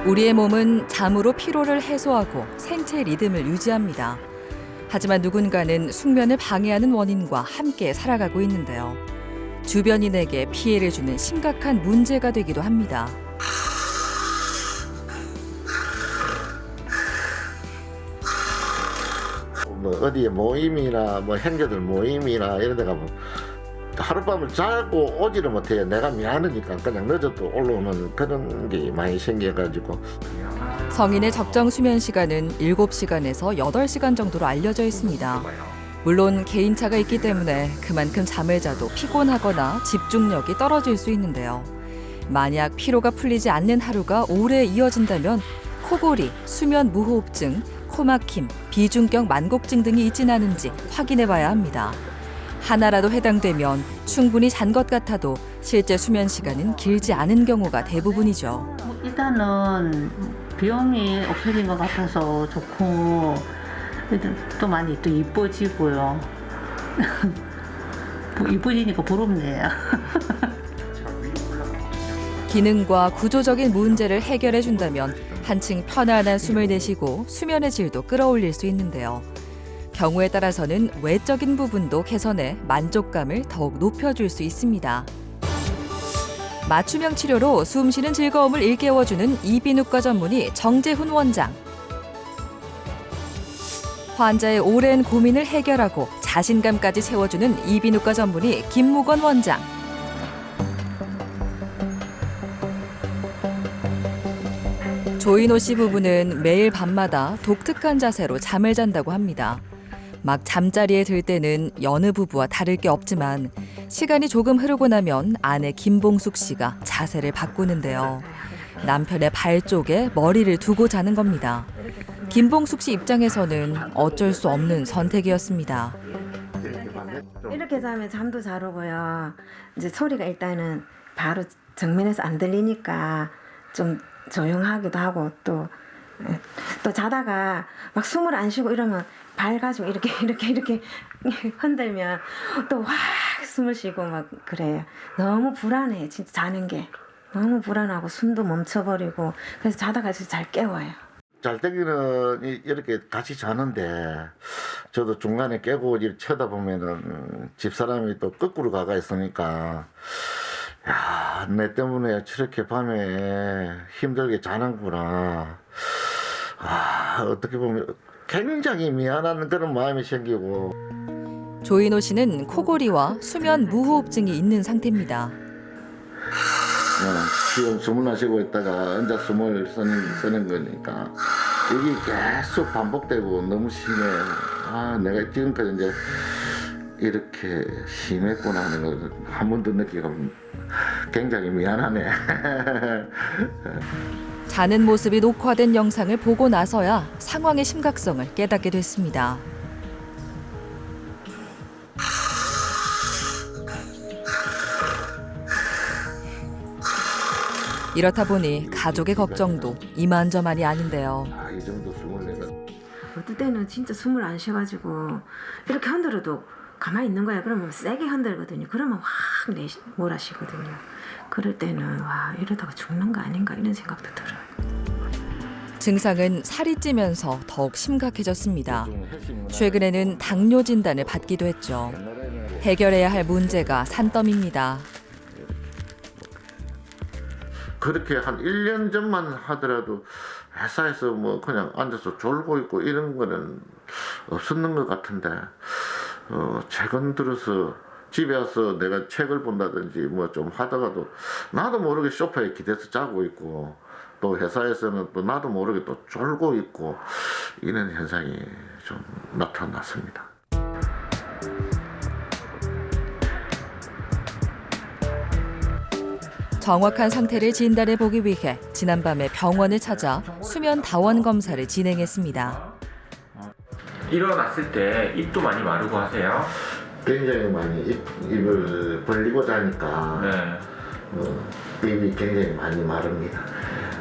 우리의 몸은 잠으로 피로를 해소하고 생체 리듬을 유지합니다. 하지만 누군가는 숙면을 방해하는 원인과 함께 살아가고 있는데요. 주변인에게 피해를 주는 심각한 문제가 되기도 합니다. 뭐 어디에 모임이나 뭐 형제들 모임이나 이런 데 가면 하룻밤을 자고 오지를 못해요. 내가 미안하니까 그냥 늦어도 올라오는 그런 게 많이 생겨가지고. 성인의 적정 수면 시간은 7시간에서 8시간 정도로 알려져 있습니다. 물론 개인차가 있기 때문에 그만큼 잠을 자도 피곤하거나 집중력이 떨어질 수 있는데요. 만약 피로가 풀리지 않는 하루가 오래 이어진다면 코골이, 수면 무호흡증, 코막힘, 비중격 만곡증 등이 있진 않은지 확인해 봐야 합니다. 하나라도 해당되면 충분히 잔 것 같아도 실제 수면 시간은 길지 않은 경우가 대부분이죠. 일단은 비용이 없어진 것 같아서 좋고 또 많이 또 이뻐지고요. 이뻐지니까 부럽네요. 기능과 구조적인 문제를 해결해 준다면 한층 편안한 숨을 내쉬고 수면의 질도 끌어올릴 수 있는데요. 경우에 따라서는 외적인 부분도 개선해 만족감을 더욱 높여줄 수 있습니다. 맞춤형 치료로 숨쉬는 즐거움을 일깨워주는 이비인후과 전문의 정재훈 원장. 환자의 오랜 고민을 해결하고 자신감까지 세워주는 이비인후과 전문의 김무건 원장. 조인호 씨 부부는 매일 밤마다 독특한 자세로 잠을 잔다고 합니다. 막 잠자리에 들 때는 여느 부부와 다를 게 없지만 시간이 조금 흐르고 나면 아내 김봉숙 씨가 자세를 바꾸는데요. 남편의 발 쪽에 머리를 두고 자는 겁니다. 김봉숙 씨 입장에서는 어쩔 수 없는 선택이었습니다. 이렇게 자면 잠도 잘 오고요. 이제 소리가 일단은 바로 정면에서 안 들리니까 좀 조용하기도 하고 또 자다가 막 숨을 안 쉬고 이러면 발 가지고 이렇게 흔들면 또 확 숨을 쉬고 막 그래요. 너무 불안해. 진짜 자는 게 너무 불안하고 숨도 멈춰버리고 그래서 자다가 진짜 잘 깨워요. 잘 때기는 이렇게 같이 자는데 저도 중간에 깨고 이렇게 쳐다보면은 집사람이 또 거꾸로 가가 있으니까 야, 내 때문에 저렇게 밤에 힘들게 자는구나. 아, 어떻게 보면 굉장히 미안한 그런 마음이 생기고. 조인호 씨는 코골이와 수면 무호흡증이 있는 상태입니다. 지금 숨을 안 쉬고 있다가 혼자 숨을 쓰는 거니까 이게 계속 반복되고 너무 심해. 아, 내가 지금까지 이제 이렇게 심했구나 하는 걸 한 번도 느끼고 굉장히 미안하네. 자는 모습이 녹화된 영상을 보고 나서야 상황의 심각성을 깨닫게 됐습니다. 이렇다 보니 가족의 걱정도 이만저만이 아닌데요. 아, 이 정도 숨을 내가. 어떨 때는 진짜 숨을 안 쉬어가지고 이렇게 흔들어도 가만히 있는 거야. 그러면 세게 흔들거든요. 그러면 확 몰아쉬거든요. 그럴 때는 와 이러다가 죽는 거 아닌가 이런 생각도 들어요. 증상은 살이 찌면서 더욱 심각해졌습니다. 최근에는 당뇨 진단을 받기도 했죠. 해결해야 할 문제가 산더미입니다. 그렇게 한 1년 전만 하더라도 회사에서 뭐 그냥 앉아서 졸고 있고 이런 거는 없었는 것 같은데 최근 들어서 집에 와서 내가 책을 본다든지 뭐 좀 하다가도 나도 모르게 소파에 기대서 자고 있고 또 회사에서는 또 나도 모르게 또 졸고 있고 이런 현상이 좀 나타났습니다. 정확한 상태를 진단해 보기 위해 지난밤에 병원을 찾아 수면 다원 검사를 진행했습니다. 일어났을 때 입도 많이 마르고 하세요? 굉장히 많이 입을 벌리고 자니까 네. 입이 굉장히 많이 마릅니다.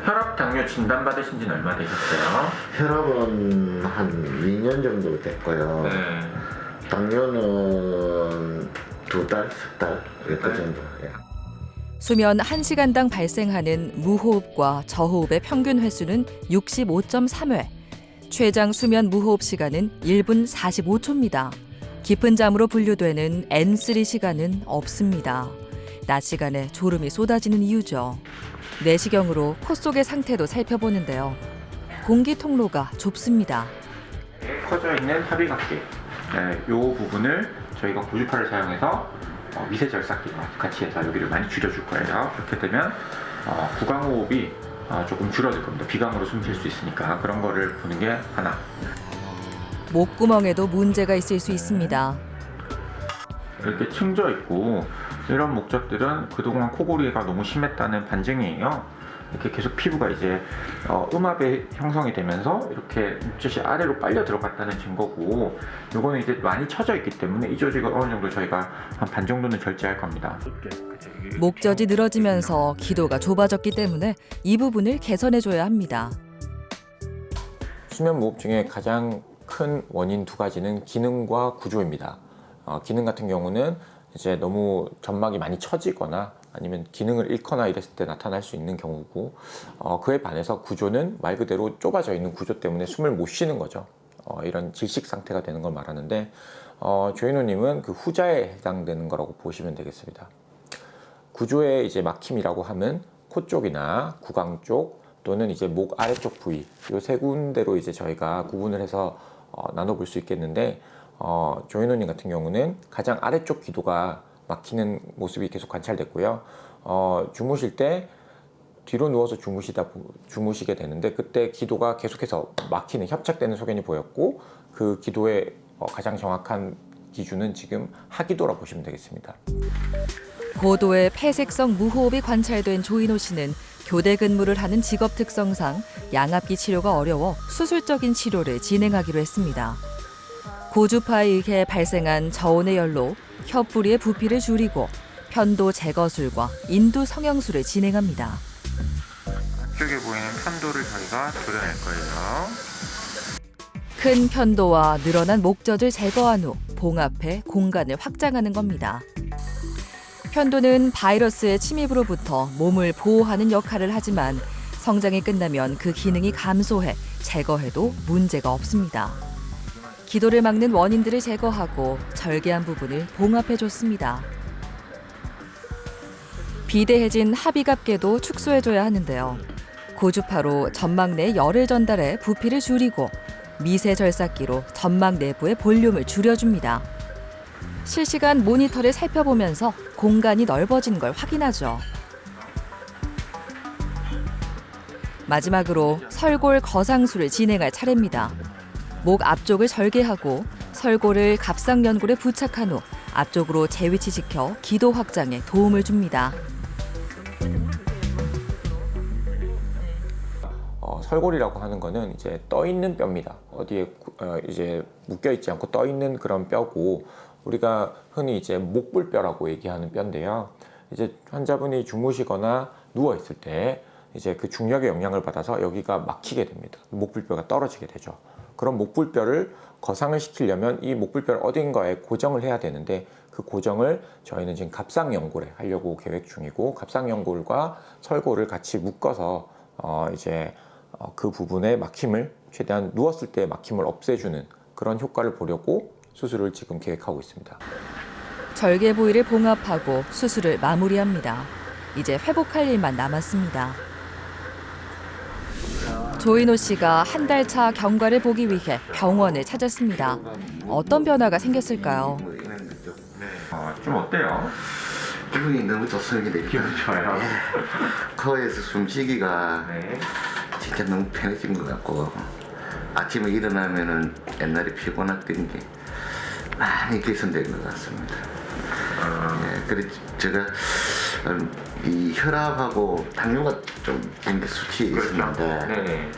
혈압, 당뇨 진단 받으신 지는 얼마 되셨어요? 혈압은 한 2년 정도 됐고요. 네. 당뇨는 2달, 3달 이렇게 정도. 예. 수면 1시간당 발생하는 무호흡과 저호흡의 평균 횟수는 65.3회, 최장 수면 무호흡 시간은 1분 45초입니다. 깊은 잠으로 분류되는 N3 시간은 없습니다. 낮 시간에 졸음이 쏟아지는 이유죠. 내시경으로 코 속의 상태도 살펴보는데요. 공기 통로가 좁습니다. 커져 있는 합의각계, 이 부분을 저희가 고주파를 사용해서 미세 절삭기와 같이 해서 여기를 많이 줄여줄 거예요. 그렇게 되면 구강호흡이 조금 줄어들 겁니다. 비강으로 숨 쉴 수 있으니까 그런 거를 보는 게 하나. 목구멍에도 문제가 있을 수 있습니다. 이렇게 층져 있고 이런 목적들은 그동안 코골이가 너무 심했다는 반증이에요. 이렇게 계속 피부가 이제 음압이 형성이 되면서 이렇게 묵젖이 아래로 빨려 들어갔다는 증거고, 요거는 이제 많이 처져 있기 때문에 이 조직을 어느 정도 저희가 한 반 정도는 절제할 겁니다. 목젖이 늘어지면서 기도가 좁아졌기 때문에 이 부분을 개선해줘야 합니다. 수면무호흡증의 가장 큰 원인 두 가지는 기능과 구조입니다. 기능 같은 경우는 이제 너무 점막이 많이 처지거나 아니면 기능을 잃거나 이랬을 때 나타날 수 있는 경우고, 그에 반해서 구조는 말 그대로 좁아져 있는 구조 때문에 숨을 못 쉬는 거죠. 이런 질식 상태가 되는 걸 말하는데, 조인호님은 그 후자에 해당되는 거라고 보시면 되겠습니다. 구조의 이제 막힘이라고 하면 코 쪽이나 구강 쪽 또는 이제 목 아래쪽 부위, 이 세 군데로 이제 저희가 구분을 해서 나눠볼 수 있겠는데, 조인호님 같은 경우는 가장 아래쪽 기도가 막히는 모습이 계속 관찰됐고요. 주무실 때 뒤로 누워서 주무시게 되는데, 그때 기도가 계속해서 막히는, 협착되는 소견이 보였고, 그 기도의 가장 정확한 기준은 지금 하기도라 보시면 되겠습니다. 고도의 폐색성 무호흡이 관찰된 조인호 씨는 교대 근무를 하는 직업 특성상 양압기 치료가 어려워 수술적인 치료를 진행하기로 했습니다. 고주파에 의해 발생한 저온의 열로 혀뿌리의 부피를 줄이고 편도 제거술과 인두 성형술을 진행합니다. 앞쪽에 보이는 편도를 저희가 도려낼 거예요. 큰 편도와 늘어난 목젖을 제거한 후 봉합해 공간을 확장하는 겁니다. 편도는 바이러스의 침입으로부터 몸을 보호하는 역할을 하지만 성장이 끝나면 그 기능이 감소해 제거해도 문제가 없습니다. 기도를 막는 원인들을 제거하고 절개한 부분을 봉합해줬습니다. 비대해진 합의갑계도 축소해줘야 하는데요. 고주파로 점막 내 열을 전달해 부피를 줄이고 미세 절삭기로 점막 내부의 볼륨을 줄여줍니다. 실시간 모니터를 살펴보면서 공간이 넓어진 걸 확인하죠. 마지막으로 설골 거상술을 진행할 차례입니다. 목 앞쪽을 절개하고 설골을 갑상연골에 부착한 후 앞쪽으로 재위치시켜 기도 확장에 도움을 줍니다. 설골이라고 하는 거는 이제 떠 있는 뼈입니다. 어디에 이제 묶여 있지 않고 떠 있는 그런 뼈고, 우리가 흔히 이제 목불뼈라고 얘기하는 뼈인데요. 이제 환자분이 주무시거나 누워 있을 때 이제 그 중력의 영향을 받아서 여기가 막히게 됩니다. 목불뼈가 떨어지게 되죠. 그럼 목불뼈를 거상을 시키려면 이 목불뼈를 어딘가에 고정을 해야 되는데, 그 고정을 저희는 지금 갑상연골에 하려고 계획 중이고, 갑상연골과 설골을 같이 묶어서 이제 그 부분의 막힘을 최대한 누웠을 때 막힘을 없애주는 그런 효과를 보려고 수술을 지금 계획하고 있습니다. 절개 부위를 봉합하고 수술을 마무리합니다. 이제 회복할 일만 남았습니다. 조인호 씨가 한 달 차 경과를 보기 위해 병원을 찾았습니다. 어떤 변화가 생겼을까요? 좀 어때요? 기분이 너무 좋습니다. 기분 좋아요. 코에서 숨쉬기가 네. 진짜 너무 편해진 것 같고, 아침에 일어나면은 옛날에 피곤했던 게 많이 개선된 것 같습니다. 그래서 제가 이 혈압하고 당뇨가 좀 굉장히 수치에 있었는데, 네네.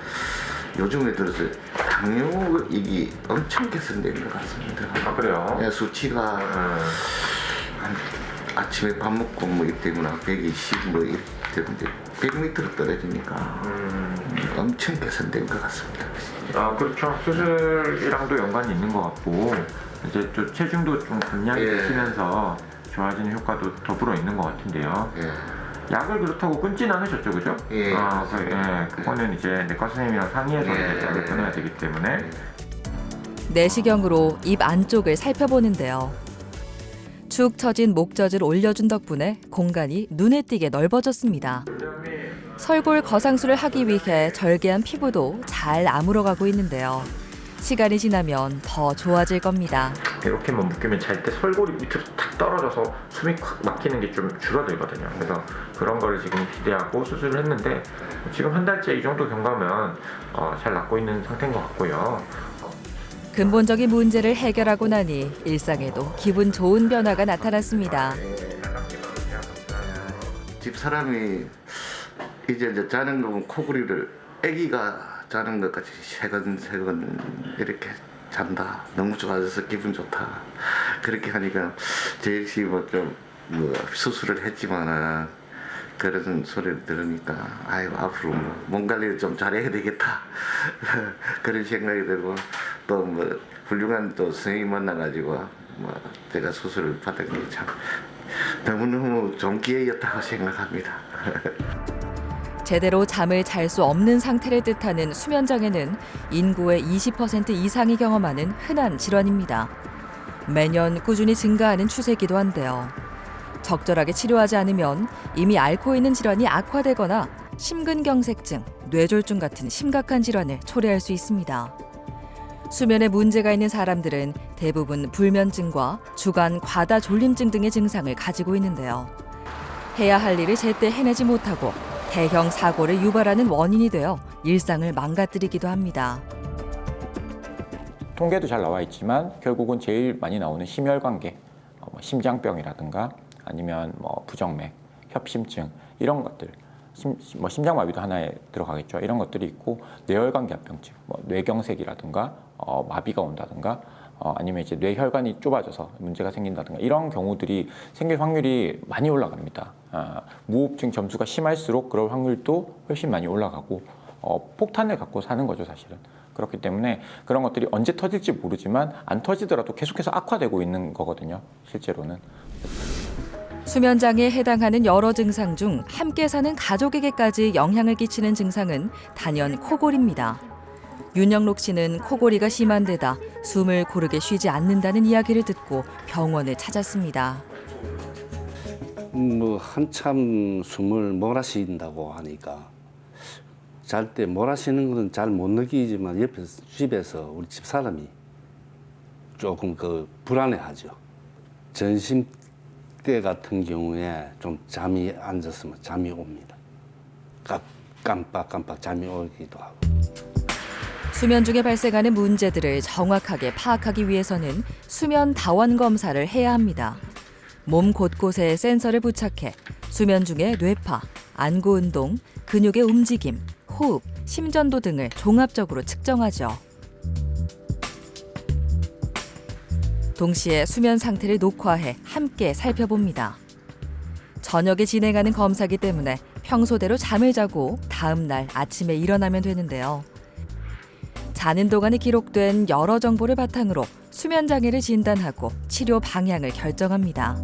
요즘에 들어서 당뇨이 엄청 개선된 것 같습니다. 아, 그래요? 수치가 아침에 밥 먹고 뭐 이때구나 120 뭐 이때인데 100m로 떨어지니까 엄청 개선된 것 같습니다. 아, 그렇죠. 수술이랑도 연관이 있는 것 같고, 이제 또 체중도 좀 감량이 되시면서 좋아지는 효과도 더불어 있는 것 같은데요. 약을 그렇다고 끊지는 않으셨죠, 그죠? 예. 그거는 이제 내과 선생님이랑 상의해서 예. 이제 약을 끊어야 되기 때문에. 내시경으로 입 안쪽을 살펴보는데요. 축 처진 목젖을 올려준 덕분에 공간이 눈에 띄게 넓어졌습니다. 설골 거상술을 하기 위해 절개한 피부도 잘 아물어가고 있는데요. 시간이 지나면 더 좋아질 겁니다. 이렇게만 묶이면 잘 때 설골이 밑으로 탁 떨어져서 숨이 콱 막히는 게 좀 줄어들거든요. 그래서 그런 거를 지금 기대하고 수술을 했는데 지금 한 달째 이 정도 경과면 잘 낫고 있는 상태인 것 같고요. 근본적인 문제를 해결하고 나니 일상에도 기분 좋은 변화가 나타났습니다. 집사람이 이제 자는 거 보면 코골이를 아기가 자는 것 같이 세근세근 이렇게 잔다. 너무 좋아져서 기분 좋다. 그렇게 하니까 제일 씨 좀 수술을 했지만은 그런 소리를 들으니까 아이고 앞으로 몸 관리를 좀 잘해야 되겠다. 그런 생각이 들고 또 훌륭한 또 선생님 만나가지고 제가 수술을 받은 게 참 너무너무 좋은 기회였다고 생각합니다. 제대로 잠을 잘 수 없는 상태를 뜻하는 수면장애는 인구의 20% 이상이 경험하는 흔한 질환입니다. 매년 꾸준히 증가하는 추세이기도 한데요. 적절하게 치료하지 않으면 이미 앓고 있는 질환이 악화되거나 심근경색증, 뇌졸중 같은 심각한 질환을 초래할 수 있습니다. 수면에 문제가 있는 사람들은 대부분 불면증과 주간 과다 졸림증 등의 증상을 가지고 있는데요. 해야 할 일을 제때 해내지 못하고 대형 사고를 유발하는 원인이 되어 일상을 망가뜨리기도 합니다. 통계도 잘 나와 있지만 결국은 제일 많이 나오는 심혈관계, 심장병이라든가 아니면 부정맥, 협심증 이런 것들, 심장마비도 하나에 들어가겠죠. 이런 것들이 있고 뇌혈관계합병증, 뇌경색이라든가 마비가 온다든가 아니면 이제 뇌혈관이 좁아져서 문제가 생긴다든가 이런 경우들이 생길 확률이 많이 올라갑니다. 무호흡증 점수가 심할수록 그럴 확률도 훨씬 많이 올라가고 폭탄을 갖고 사는 거죠, 사실은. 그렇기 때문에 그런 것들이 언제 터질지 모르지만 안 터지더라도 계속해서 악화되고 있는 거거든요, 실제로는. 수면장애에 해당하는 여러 증상 중 함께 사는 가족에게까지 영향을 끼치는 증상은 단연 코골이입니다. 윤영록 씨는 코골이가 심한 데다 숨을 고르게 쉬지 않는다는 이야기를 듣고 병원을 찾았습니다. 한참 숨을 몰아쉬인다고 하니까 잘 때 몰아쉬는 것은 잘 못 느끼지만 옆에서 집에서 우리 집사람이 조금 불안해하죠. 전심때 같은 경우에 좀 잠이 안 잤으면 잠이 옵니다. 깜빡깜빡 잠이 오기도 하고. 수면 중에 발생하는 문제들을 정확하게 파악하기 위해서는 수면 다원 검사를 해야 합니다. 몸 곳곳에 센서를 부착해 수면 중에 뇌파, 안구 운동, 근육의 움직임, 호흡, 심전도 등을 종합적으로 측정하죠. 동시에 수면 상태를 녹화해 함께 살펴봅니다. 저녁에 진행하는 검사이기 때문에 평소대로 잠을 자고 다음 날 아침에 일어나면 되는데요. 자는 동안에 기록된 여러 정보를 바탕으로 수면 장애를 진단하고 치료 방향을 결정합니다.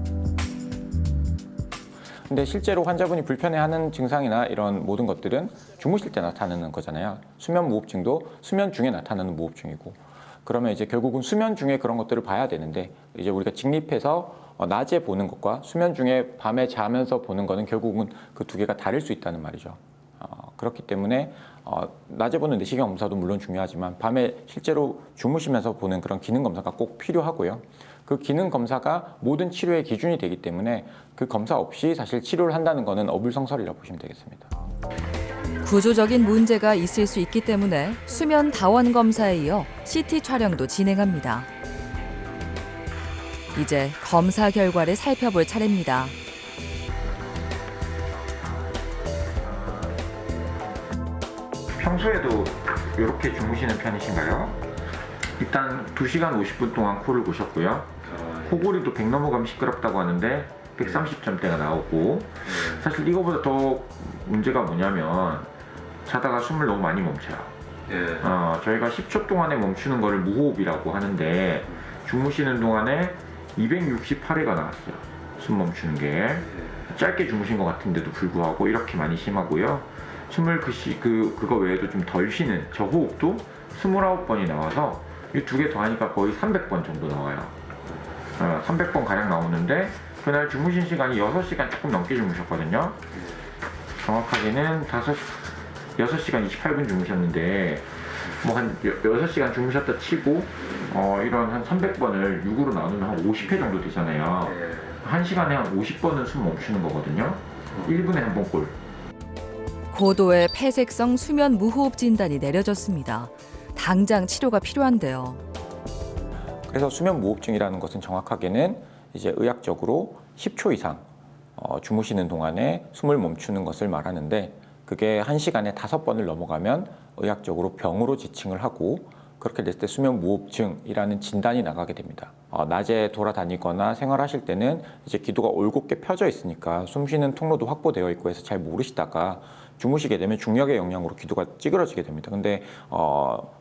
근데 실제로 환자분이 불편해하는 증상이나 이런 모든 것들은 주무실 때 나타나는 거잖아요. 수면 무호흡증도 수면 중에 나타나는 무호흡증이고, 그러면 이제 결국은 수면 중에 그런 것들을 봐야 되는데 이제 우리가 직립해서 낮에 보는 것과 수면 중에 밤에 자면서 보는 거는 결국은 그 두 개가 다를 수 있다는 말이죠. 그렇기 때문에 낮에 보는 내시경 검사도 물론 중요하지만 밤에 실제로 주무시면서 보는 그런 기능 검사가 꼭 필요하고요. 그 기능 검사가 모든 치료의 기준이 되기 때문에 그 검사 없이 사실 치료를 한다는 것은 어불성설이라고 보시면 되겠습니다. 구조적인 문제가 있을 수 있기 때문에 수면 다원 검사에 이어 CT 촬영도 진행합니다. 이제 검사 결과를 살펴볼 차례입니다. 평소에도 이렇게 주무시는 편이신가요? 일단 2시간 50분 동안 코를 고셨고요. 코골이도 100 넘어가면 시끄럽다고 하는데 130점대가 나오고, 사실 이거보다 더 문제가 뭐냐면 자다가 숨을 너무 많이 멈춰요. 저희가 10초 동안에 멈추는 거를 무호흡이라고 하는데 주무시는 동안에 268회가 나왔어요. 숨 멈추는 게. 짧게 주무신 것 같은데도 불구하고 이렇게 많이 심하고요. 숨을 그거 외에도 좀 덜 쉬는 저호흡도 29번이 나와서 이 두 개 더하니까 거의 300번 정도 나와요. 300번 가량 나오는데 그날 주무신 시간이 6시간 조금 넘게 주무셨거든요. 정확하게는 6시간 28분 주무셨는데 뭐 한 6시간 주무셨다 치고 이런 한 300번을 6으로 나누면 한 50회 정도 되잖아요. 1시간에 한 50번은 숨 멈추는 거거든요. 1분에 한 번꼴. 고도의 폐색성 수면 무호흡 진단이 내려졌습니다. 당장 치료가 필요한데요. 그래서 수면 무호흡증이라는 것은 정확하게는 이제 의학적으로 10초 이상 주무시는 동안에 숨을 멈추는 것을 말하는데 그게 1시간에 5번을 넘어가면 의학적으로 병으로 지칭을 하고 그렇게 됐을 때 수면 무호흡증이라는 진단이 나가게 됩니다. 낮에 돌아다니거나 생활하실 때는 이제 기도가 올곧게 펴져 있으니까 숨 쉬는 통로도 확보되어 있고 해서 잘 모르시다가 주무시게 되면 중력의 영향으로 기도가 찌그러지게 됩니다. 근데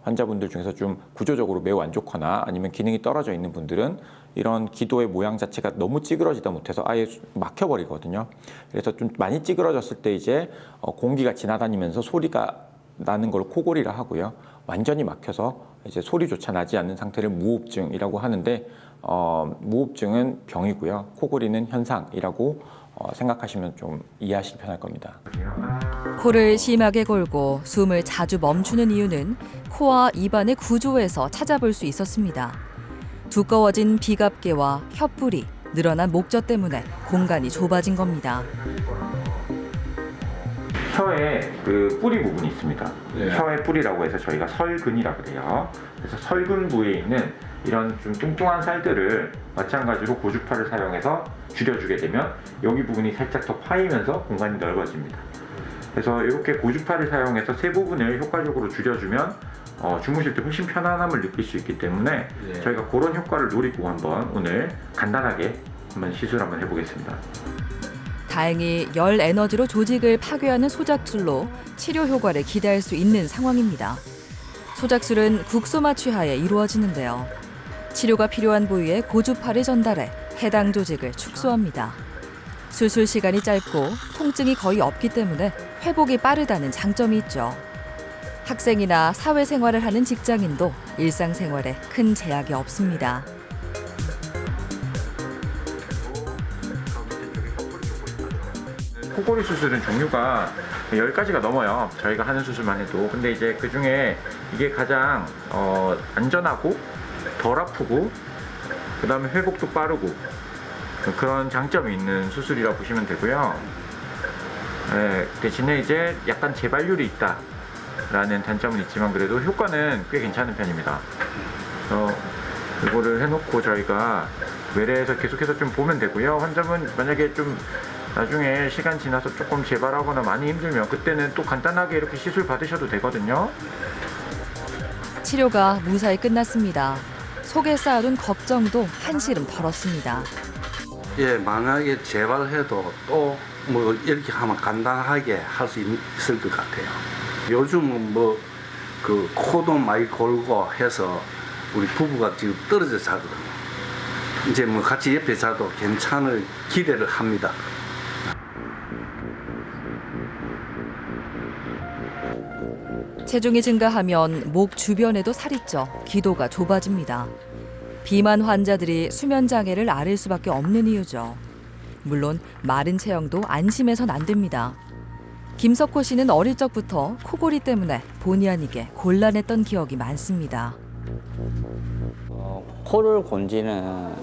환자분들 중에서 좀 구조적으로 매우 안 좋거나 아니면 기능이 떨어져 있는 분들은 이런 기도의 모양 자체가 너무 찌그러지다 못해서 아예 막혀버리거든요. 그래서 좀 많이 찌그러졌을 때 이제 공기가 지나다니면서 소리가 나는 걸 코골이라 하고요. 완전히 막혀서 이제 소리조차 나지 않는 상태를 무호흡증이라고 하는데 무호흡증은 병이고요. 코골이는 현상이라고 생각하시면 좀 이해하시기 편할 겁니다. 코를 심하게 골고 숨을 자주 멈추는 이유는 코와 입안의 구조에서 찾아볼 수 있었습니다. 두꺼워진 비갑계와 혀뿌리, 늘어난 목젖 때문에 공간이 좁아진 겁니다. 혀에 그 뿌리 부분이 있습니다. 혀의 뿌리라고 해서 저희가 설근이라고 해요. 그래서 설근 부위에 있는 이런 좀 뚱뚱한 살들을 마찬가지로 고주파를 사용해서 줄여주게 되면 여기 부분이 살짝 더 파이면서 공간이 넓어집니다. 그래서 이렇게 고주파를 사용해서 세 부분을 효과적으로 줄여주면 주무실 때 훨씬 편안함을 느낄 수 있기 때문에 저희가 그런 효과를 노리고 한번 오늘 간단하게 한번 시술 한번 해보겠습니다. 다행히 열 에너지로 조직을 파괴하는 소작술로 치료 효과를 기대할 수 있는 상황입니다. 소작술은 국소마 취하에 이루어지는데요. 치료가 필요한 부위에 고주파를 전달해 해당 조직을 축소합니다. 수술 시간이 짧고 통증이 거의 없기 때문에 회복이 빠르다는 장점이 있죠. 학생이나 사회생활을 하는 직장인도 일상생활에 큰 제약이 없습니다. 코골이 수술은 종류가 10가지가 넘어요. 저희가 하는 수술만 해도. 근데 이제 그 중에 이게 가장 안전하고 덜 아프고 그 다음에 회복도 빠르고 그런 장점이 있는 수술이라 보시면 되고요. 대신에 이제 약간 재발률이 있다라는 단점은 있지만 그래도 효과는 꽤 괜찮은 편입니다. 그래서 이거를 해놓고 저희가 외래에서 계속해서 좀 보면 되고요. 환자분 만약에 좀 나중에 시간 지나서 조금 재발하거나 많이 힘들면 그때는 또 간단하게 이렇게 시술 받으셔도 되거든요. 치료가 무사히 끝났습니다. 속에 쌓아둔 걱정도 한시름 덜었습니다. 예, 만약에 재발해도 또 뭐 이렇게 하면 간단하게 할 수 있을 것 같아요. 요즘은 뭐 그 코도 많이 골고 해서 우리 부부가 지금 떨어져 자거든요. 이제 뭐 같이 옆에 자도 괜찮을 기대를 합니다. 체중이 증가하면 목 주변에도 살이 쪄 기도가 좁아집니다. 비만 환자들이 수면 장애를 앓을 수밖에 없는 이유죠. 물론 마른 체형도 안심해선 안 됩니다. 김석호 씨는 어릴 적부터 코골이 때문에 본의 아니게 곤란했던 기억이 많습니다. 코를 곤 지는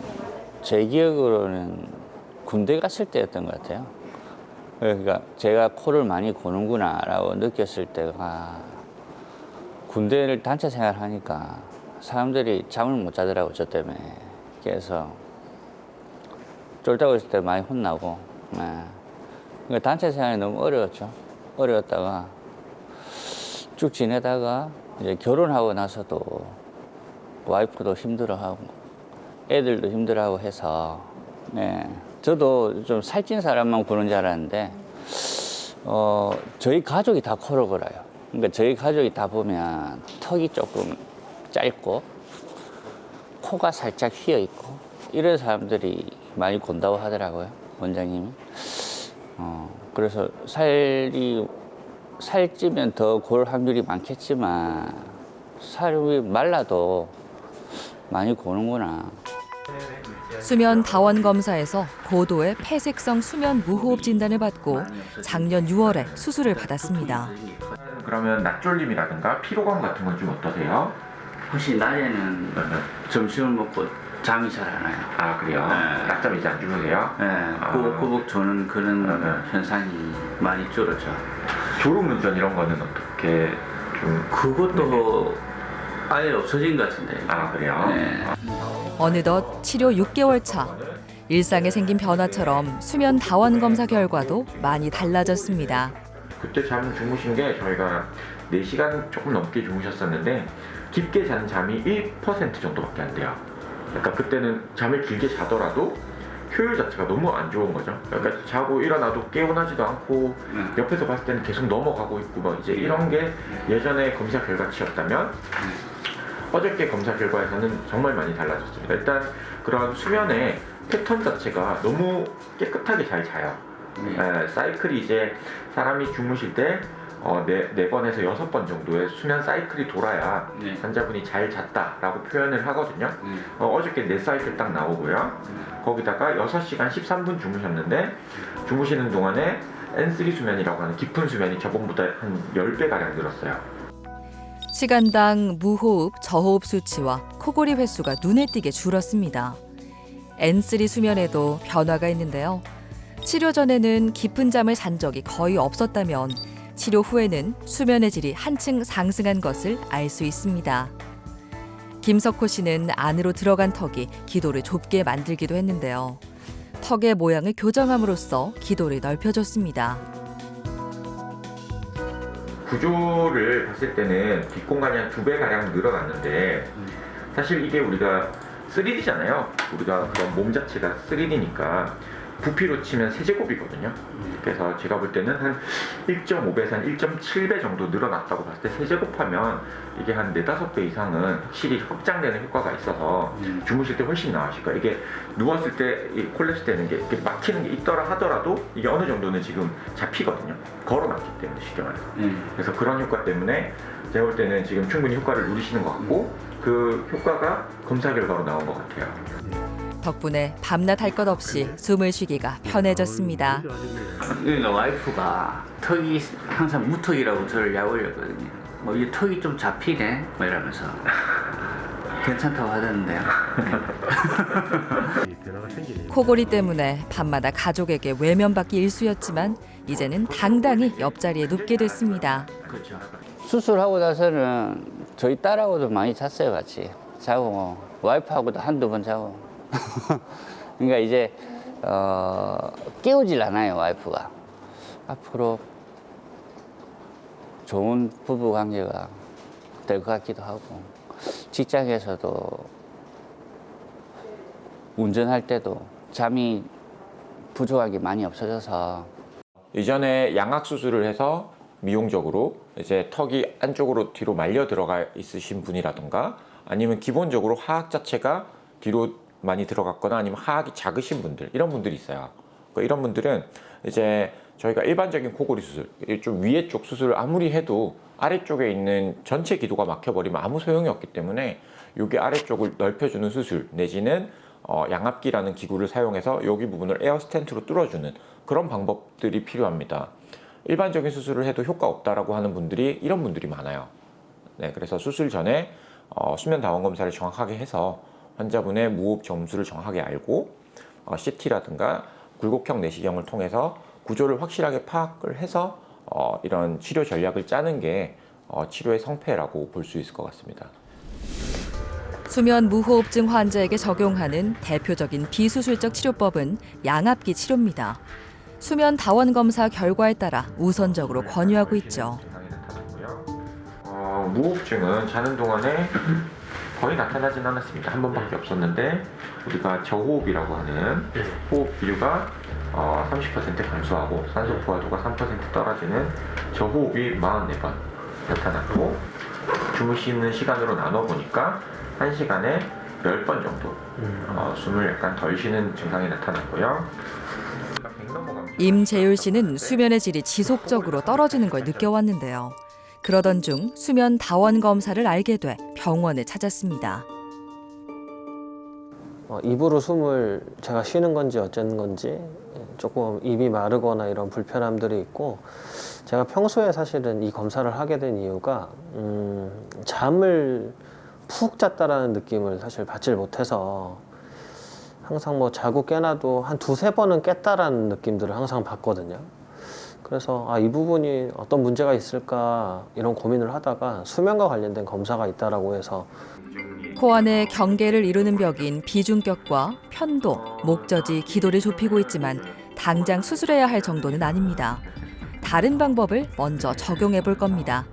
제 기억으로는 군대 갔을 때였던 것 같아요. 그러니까 제가 코를 많이 고는구나라고 느꼈을 때가 군대를 단체 생활하니까 사람들이 잠을 못 자더라고 저 때문에. 그래서 쫄다고 있을 때 많이 혼나고. 그러니까 단체 생활이 너무 어려웠죠. 어려웠다가 쭉 지내다가 이제 결혼하고 나서도 와이프도 힘들어하고 애들도 힘들어하고 해서 저도 좀 살찐 사람만 구는 줄 알았는데 저희 가족이 다 코를 골아요. 그러니까 저희 가족이 다 보면 턱이 조금 짧고 코가 살짝 휘어 있고 이런 사람들이 많이 곤다고 하더라고요, 원장님이. 그래서 살찌면 더 골 확률이 많겠지만 살이 말라도 많이 고는구나. 수면 다원 검사에서 고도의 폐색성 수면 무호흡 진단을 받고 작년 6월에 수술을 받았습니다. 그러면 낮졸림이라든가 피로감 같은 건 좀 어떠세요? 혹시 낮에는 점심을 먹고 잠이 잘 안 와요. 아 그래요? 네. 낮잠 이제 안 주무세요? 네, 꾸벅꾸벅 조는 그런 현상이 많이 줄었죠. 졸음운전 이런 거는 어떻게 좀? 그것도 아예 없어진 것 같은데. 아 그래요? 네. 어느덧 치료 6개월 차. 일상에 생긴 변화처럼 수면 다원 검사 결과도 많이 달라졌습니다. 그때 잠 주무신 게 저희가 4시간 조금 넘게 주무셨었는데 깊게 잔 잠이 1% 정도밖에 안 돼요. 그러니까 그때는 잠을 길게 자더라도 효율 자체가 너무 안 좋은 거죠. 그러니까 자고 일어나도 개운하지도 않고 옆에서 봤을 때는 계속 넘어가고 있고 막 이제 이런 게 예전에 검사 결과치였다면 어저께 검사 결과에서는 정말 많이 달라졌습니다. 일단 그런 수면의 패턴 자체가 너무 깨끗하게 잘 자요. 사이클이 이제 사람이 주무실 때 4번에서 6번 정도의 수면 사이클이 돌아야 환자분이 잘 잤다라고 표현을 하거든요. 어저께 4사이클 딱 나오고요. 거기다가 6시간 13분 주무셨는데 주무시는 동안에 N3 수면이라고 하는 깊은 수면이 저번보다 한 10배가량 늘었어요. 시간당 무호흡, 저호흡 수치와 코골이 횟수가 눈에 띄게 줄었습니다. N3 수면에도 변화가 있는데요. 치료 전에는 깊은 잠을 잔 적이 거의 없었다면 치료 후에는 수면의 질이 한층 상승한 것을 알 수 있습니다. 김석호 씨는 안으로 들어간 턱이 기도를 좁게 만들기도 했는데요. 턱의 모양을 교정함으로써 기도를 넓혀줬습니다. 구조를 봤을 때는 뒷공간이 한 2배가량 늘어났는데 사실 이게 우리가 3D잖아요. 우리가 그런 몸 자체가 3D니까 부피로 치면 세제곱이거든요. 그래서 제가 볼 때는 한 1.5배에서 한 1.7배 정도 늘어났다고 봤을 때 세제곱하면 이게 한 4-5배 이상은 확실히 확장되는 효과가 있어서 주무실 때 훨씬 나으실 거예요. 이게 누웠을 때 콜랩스 되는 게 이렇게 막히는 게 있더라 하더라도 이게 어느 정도는 지금 잡히거든요. 걸어놨기 때문에 쉽게 말해서. 그래서 그런 효과 때문에 제가 볼 때는 지금 충분히 효과를 누리시는 것 같고 그 효과가 검사 결과로 나온 것 같아요. 덕분에 밤낮 할 것 없이 숨을 쉬기가 편해졌습니다. 그러니까 와이프가 턱이 항상 무턱이라고 저를 약올렸거든요. 뭐 이 턱이 좀 잡히네, 뭐 이러면서 괜찮다고 하던데요. 코골이 때문에 밤마다 가족에게 외면받기 일쑤였지만 이제는 당당히 옆자리에 눕게 됐습니다. 그렇죠. 수술하고 나서는 저희 딸하고도 많이 잤어요, 같이 자고 와이프하고도 한두 번 자고. 그러니까 이제 깨우질 않아요, 와이프가. 앞으로 좋은 부부 관계가 될 것 같기도 하고 직장에서도 운전할 때도 잠이 부족하게 많이 없어져서 이전에 양악 수술을 해서 미용적으로 이제 턱이 안쪽으로 뒤로 말려 들어가 있으신 분이라던가 아니면 기본적으로 하악 자체가 뒤로 많이 들어갔거나 아니면 하악이 작으신 분들 이런 분들이 있어요. 그러니까 이런 분들은 이제 저희가 일반적인 코골이 수술, 좀 위에 쪽 수술을 아무리 해도 아래쪽에 있는 전체 기도가 막혀버리면 아무 소용이 없기 때문에 여기 아래쪽을 넓혀주는 수술 내지는 양압기라는 기구를 사용해서 여기 부분을 에어 스텐트로 뚫어주는 그런 방법들이 필요합니다. 일반적인 수술을 해도 효과 없다라고 하는 분들이 이런 분들이 많아요. 네, 그래서 수술 전에 수면 다원 검사를 정확하게 해서 환자분의 무호흡 점수를 정확하게 알고 CT라든가 굴곡형 내시경을 통해서 구조를 확실하게 파악을 해서 이런 치료 전략을 짜는 게 치료의 성패라고 볼 수 있을 것 같습니다. 수면 무호흡증 환자에게 적용하는 대표적인 비수술적 치료법은 양압기 치료입니다. 수면 다원 검사 결과에 따라 우선적으로 권유하고 있죠. 무호흡증은 자는 동안에 거의 나타나진 않았습니다. 한 번밖에 없었는데 우리가 저호흡이라고 하는 호흡 비율가 30% 감소하고 산소 부하도가 3% 떨어지는 저호흡이 44번 나타났고 주무시는 시간으로 나눠보니까 1시간에 10번 정도 숨을 약간 덜 쉬는 증상이 나타났고요. 100 넘어가면 임재율 씨는 수면의 질이 지속적으로 떨어지는 걸 느껴왔는데요. 그러던 중 수면 다원 검사를 알게 돼 병원을 찾았습니다. 입으로 숨을 제가 쉬는 건지 어쩌는 건지 조금 입이 마르거나 이런 불편함들이 있고, 제가 평소에 사실은 이 검사를 하게 된 이유가 잠을 푹 잤다라는 느낌을 사실 받질 못해서 항상 뭐 자고 깨나도 한 두세 번은 깼다라는 느낌들을 항상 받거든요. 그래서 이 부분이 어떤 문제가 있을까 이런 고민을 하다가 수면과 관련된 검사가 있다라고 해서 코 안에 경계를 이루는 벽인 비중격과 편도, 목젖이 기도를 좁히고 있지만 당장 수술해야 할 정도는 아닙니다. 다른 방법을 먼저 적용해 볼 겁니다.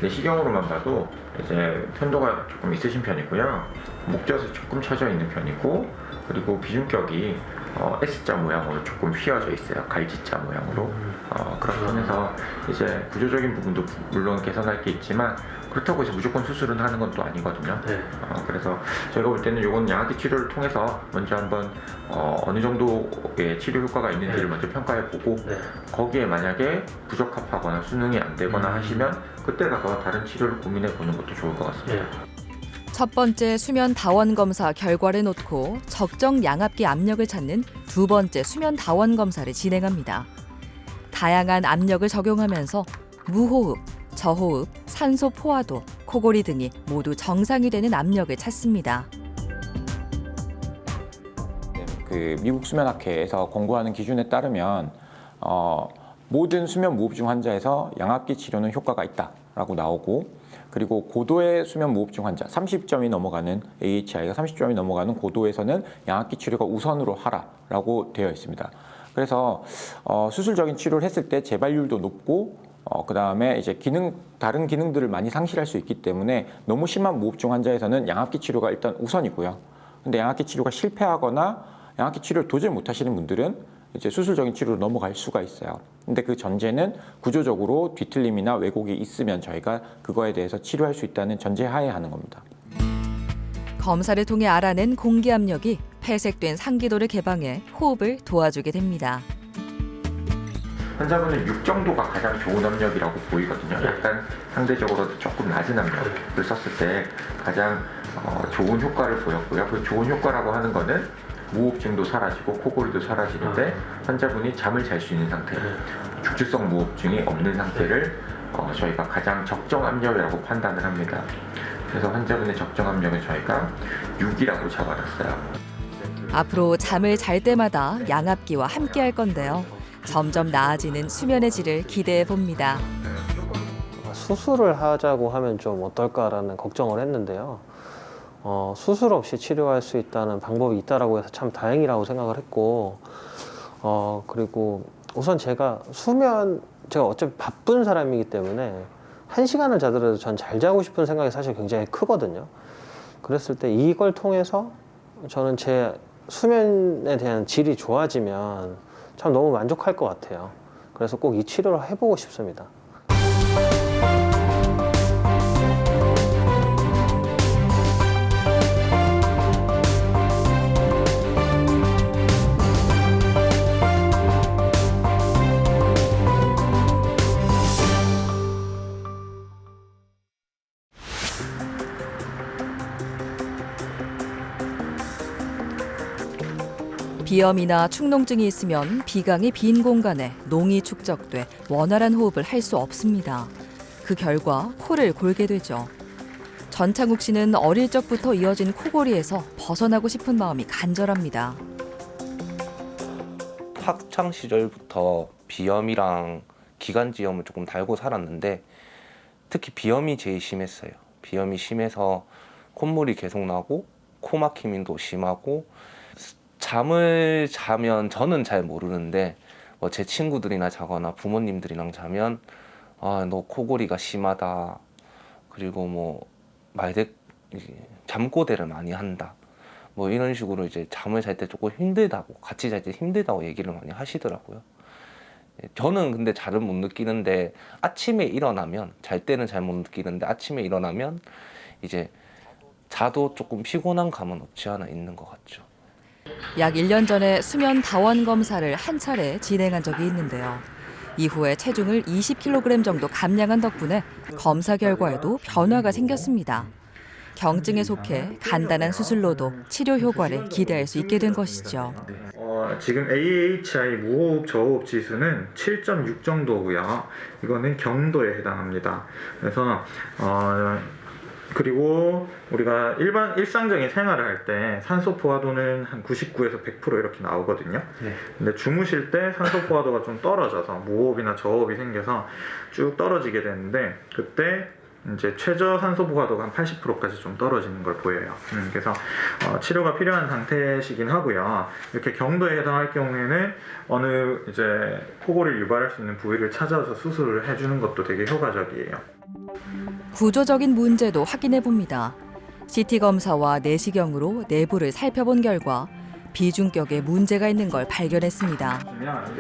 내시경으로만 봐도 이제 편도가 조금 있으신 편이고요. 목젖이 조금 처져 있는 편이고, 그리고 비중격이 S자 모양으로 조금 휘어져 있어요. 갈지자 모양으로. 그렇게 해서 이제 구조적인 부분도 물론 개선할 게 있지만, 그렇다고 해서 무조건 수술은 하는 건 또 아니거든요. 그래서 저희가 볼 때는 이건 양악기 치료를 통해서 먼저 한번 어느 정도의 치료 효과가 있는지를 먼저 평가해 보고, 거기에 만약에 부적합하거나 수능이 안 되거나 하시면 그때 가서 다른 치료를 고민해 보는 것도 좋을 것 같습니다. 첫 번째 수면 다원 검사 결과를 놓고 적정 양압기 압력을 찾는 두 번째 수면 다원 검사를 진행합니다. 다양한 압력을 적용하면서 무호흡, 저호흡, 산소 포화도, 코골이 등이 모두 정상이 되는 압력을 찾습니다. 그 미국 수면학회에서 권고하는 기준에 따르면 모든 수면 무호흡증 환자에서 양압기 치료는 효과가 있다라고 나오고, 그리고 고도의 수면 무호흡증 환자 30점이 넘어가는 AHI가 30점이 넘어가는 고도에서는 양압기 치료가 우선으로 하라라고 되어 있습니다. 그래서 수술적인 치료를 했을 때 재발률도 높고, 그 다음에 이제 다른 기능들을 많이 상실할 수 있기 때문에 너무 심한 무호흡증 환자에서는 양압기 치료가 일단 우선이고요. 근데 양압기 치료가 실패하거나 양압기 치료를 도저히 못 하시는 분들은 이제 수술적인 치료로 넘어갈 수가 있어요. 근데 그 전제는 구조적으로 뒤틀림이나 왜곡이 있으면 저희가 그거에 대해서 치료할 수 있다는 전제하에 하는 겁니다. 검사를 통해 알아낸 공기 압력이 폐색된 상기도를 개방해 호흡을 도와주게 됩니다. 환자분은 6 정도가 가장 좋은 압력이라고 보이거든요. 약간 상대적으로 조금 낮은 압력을 썼을 때 가장 좋은 효과를 보였고요. 그 좋은 효과라고 하는 거는 무호흡증도 사라지고 코골이도 사라지는데 환자분이 잠을 잘 수 있는 상태, 중추성 무호흡증이 없는 상태를 저희가 가장 적정 압력이라고 판단을 합니다. 그래서 환자분의 적정 압력은 저희가 6이라고 잡아놨어요. 앞으로 잠을 잘 때마다 양압기와 함께 할 건데요. 점점 나아지는 수면의 질을 기대해 봅니다. 수술을 하자고 하면 좀 어떨까라는 걱정을 했는데요. 수술 없이 치료할 수 있다는 방법이 있다라고 해서 참 다행이라고 생각을 했고, 그리고 우선 제가 어차피 바쁜 사람이기 때문에 1시간을 자더라도 전 잘 자고 싶은 생각이 사실 굉장히 크거든요. 그랬을 때 이걸 통해서 저는 제 수면에 대한 질이 좋아지면 참 너무 만족할 것 같아요. 그래서 꼭 이 치료를 해보고 싶습니다. 비염이나 축농증이 있으면 비강의 빈 공간에 농이 축적돼 원활한 호흡을 할 수 없습니다. 그 결과 코를 골게 되죠. 전창욱 씨는 어릴 적부터 이어진 코골이에서 벗어나고 싶은 마음이 간절합니다. 학창 시절부터 비염이랑 기관지염을 조금 달고 살았는데, 특히 비염이 제일 심했어요. 비염이 심해서 콧물이 계속 나고 코 막힘도 심하고, 잠을 자면 저는 잘 모르는데 제 친구들이나 자거나 부모님들이랑 자면 너 코골이가 심하다, 그리고 잠꼬대를 많이 한다, 이런 식으로 이제 잠을 잘 때 조금 힘들다고, 같이 잘 때 힘들다고 얘기를 많이 하시더라고요. 저는 근데 잘은 못 느끼는데, 아침에 일어나면, 잘 때는 잘 못 느끼는데 아침에 일어나면 이제 자도 조금 피곤한 감은 없지 않아 있는 것 같죠. 약 1년 전에 수면 다원 검사를 한 차례 진행한 적이 있는데요. 이후에 체중을 20kg 정도 감량한 덕분에 검사 결과에도 변화가 생겼습니다. 경증에 속해 간단한 수술로도 치료 효과를 기대할 수 있게 된 것이죠. 지금 AHI 무호흡 저호흡 지수는 7.6 정도고요. 이거는 경도에 해당합니다. 그래서 그리고 우리가 일상적인 생활을 할 때 산소 포화도는 한 99에서 100% 이렇게 나오거든요. 근데 주무실 때 산소 포화도가 좀 떨어져서 무호흡이나 저호흡이 생겨서 쭉 떨어지게 되는데 그때 이제 최저 산소 포화도가 한 80%까지 좀 떨어지는 걸 보여요. 그래서 치료가 필요한 상태시긴 하고요. 이렇게 경도에 해당할 경우에는 어느 이제 코골이를 유발할 수 있는 부위를 찾아서 수술을 해주는 것도 되게 효과적이에요. 구조적인 문제도 확인해 봅니다. CT 검사와 내시경으로 내부를 살펴본 결과 비중격에 문제가 있는 걸 발견했습니다.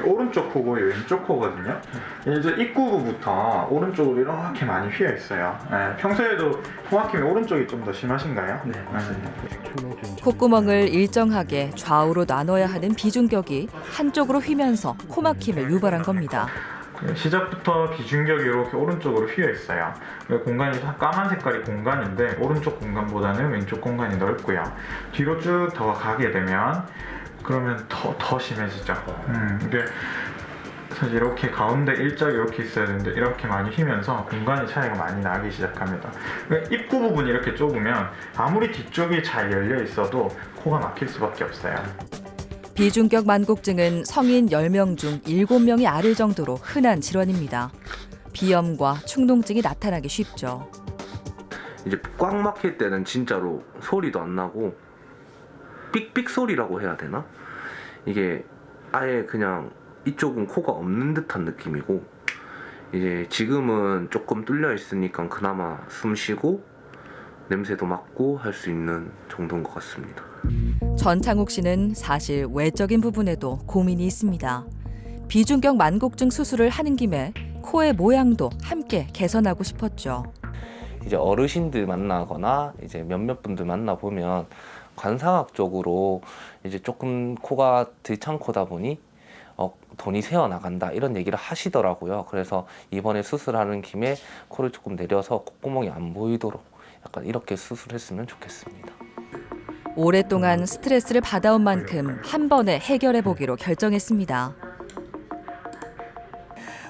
오른쪽 코고 왼쪽 코거든요. 이제 입구부부터 오른쪽으로 이렇게 많이 휘어 있어요. 평소에도 코막힘이 오른쪽이 좀 더 심하신가요? 네, 맞습니다. 콧구멍을 일정하게 좌우로 나눠야 하는 비중격이 한쪽으로 휘면서 코막힘을 유발한 겁니다. 시작부터 비중격이 이렇게 오른쪽으로 휘어 있어요. 공간이 까만 색깔이 공간인데 오른쪽 공간보다는 왼쪽 공간이 넓고요. 뒤로 쭉 더 가게 되면 그러면 더 심해지죠. 이게 사실 이렇게 가운데 일자로 이렇게 있어야 되는데 이렇게 많이 휘면서 공간의 차이가 많이 나기 시작합니다. 입구 부분이 이렇게 좁으면 아무리 뒤쪽이 잘 열려 있어도 코가 막힐 수밖에 없어요. 비중격 만곡증은 성인 10명 중 7명이 앓을 정도로 흔한 질환입니다. 비염과 충동증이 나타나기 쉽죠. 이제 꽉 막힐 때는 진짜로 소리도 안 나고 삑삑 소리라고 해야 되나? 이게 아예 그냥 이쪽은 코가 없는 듯한 느낌이고 이제 지금은 조금 뚫려 있으니까 그나마 숨 쉬고 냄새도 맡고 할 수 있는 정도인 것 같습니다. 전창욱 씨는 사실 외적인 부분에도 고민이 있습니다. 비중격 만곡증 수술을 하는 김에 코의 모양도 함께 개선하고 싶었죠. 이제 어르신들 만나거나 이제 몇몇 분들 만나 보면 관상학적으로 이제 조금 코가 들창 코다 보니 돈이 새어 나간다 이런 얘기를 하시더라고요. 그래서 이번에 수술하는 김에 코를 조금 내려서 콧구멍이 안 보이도록 약간 이렇게 수술했으면 좋겠습니다. 오랫동안 스트레스를 받아온 만큼 한 번에 해결해 보기로 결정했습니다.